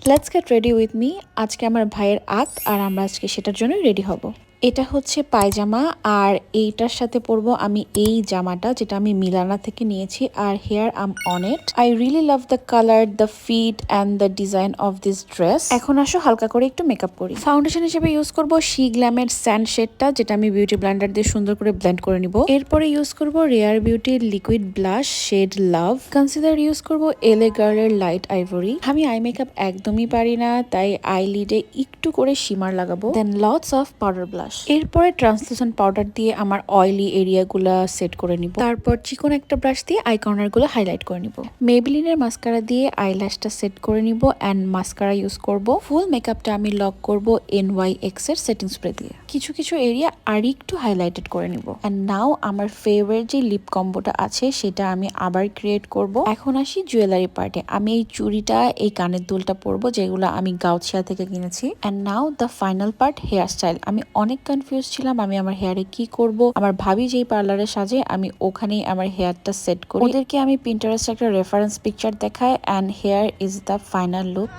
Let's get ready with me. আজকে আমার ভাইয়ের আত আর আমরা আজকে সেটার জন্য রেডি হব। এটা হচ্ছে পায়জামা আর এইটার সাথে পরবো আমি এই জামাটা যেটা আমি মিলানা থেকে নিয়েছি। আর here am on it. I really love the colour, the fit and the design of this dress. এখন আসো হালকা করে একটু মেকআপ করি। ফাউন্ডেশন হিসেবে ইউজ করবো শি গ্ল্যামের স্যান্ড শেডটা, যেটা আমি বিউটি ব্লেন্ডার দিয়ে সুন্দর করে ব্লেন্ড করে নিব। এরপরে ইউজ করবো রেয়ার বিউটির লিকুইড ব্লাশ শেড লাভ। কনসিলার ইউজ করবো এলে গার্লের লাইট আইভরি। আমি আই মেকআপ একদমই পারি না, তাই আই লিডে একটু করে শিমার লাগাবো। দেন লটস অফ পাউডার ব্লাশ। এরপরে ট্রান্সলুসেন্ট পাউডার দিয়ে আমার অয়েলি এরিয়াগুলো সেট করে নিব। তারপর চিকন একটা ব্রাশ দিয়ে আই কর্নার গুলো হাইলাইট করে নিব। মেবলিনের মাস্কারা দিয়ে আইল্যাশটা সেট করে নিব অ্যান্ড মাস্কারা ইউজ করব। ফুল মেকআপটা আমি লক করব NYX এর সেটিং স্প্রে দিয়ে। কিছু কিছু এরিয়া আর একটু হাইলাইটেড করে নিব। অ্যান্ড নাও আমার ফেভারিট যে লিপ কম্বোটা আছে সেটা আমি আবার ক্রিয়েট করব। এখন আসি জুয়েলারি পার্টে। আমি এই চুড়িটা, এই কানের দুলটা পরবো, যেগুলো আমি গাউছিয়া থেকে কিনেছি। And now the final part, hair style. আমি অনেক কনফিউজ ছিলাম আমি আমার হেয়ারে কি করব। আমার ভাবি যেই পার্লারে সাজে আমি ওখানেই আমার হেয়ারটা সেট করি। ওদেরকে আমি পিন্টারেস্ট একটা রেফারেন্স পিকচার দেখাই and hair is the final look.